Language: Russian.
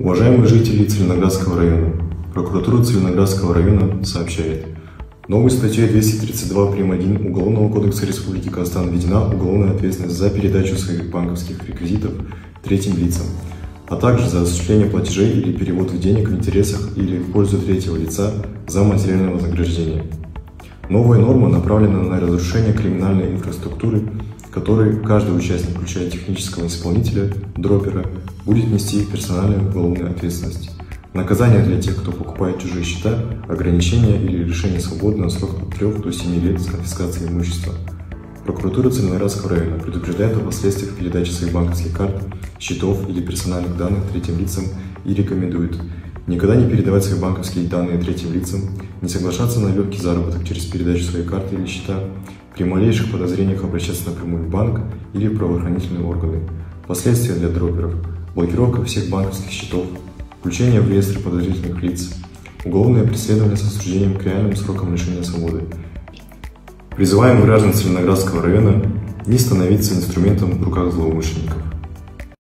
Уважаемые жители Целиноградского района, прокуратура Целиноградского района сообщает: новой статьей 232 прим. 1 Уголовного кодекса Республики Казахстан введена уголовная ответственность за передачу своих банковских реквизитов третьим лицам, а также за осуществление платежей или перевод денег в интересах или в пользу третьего лица за материальное вознаграждение. Новая норма направлена на разрушение криминальной инфраструктуры, которой каждый участник, включая технического исполнителя, дропера, будет нести персональную уголовную ответственность. Наказание для тех, кто покупает чужие счета, ограничение или лишение свободы на срок от 3 до 7 лет с конфискацией имущества. Прокуратура Целиноградского района предупреждает о последствиях передачи своих банковских карт, счетов или персональных данных третьим лицам и рекомендует: никогда не передавать свои банковские данные третьим лицам, не соглашаться на легкий заработок через передачу своей карты или счета, при малейших подозрениях обращаться напрямую в банк или правоохранительные органы. Последствия для дроперов: блокировка всех банковских счетов, включение в реестр подозрительных лиц, уголовное преследование с осуждением к реальным срокам лишения свободы. Призываем граждан Целиноградского района не становиться инструментом в руках злоумышленников.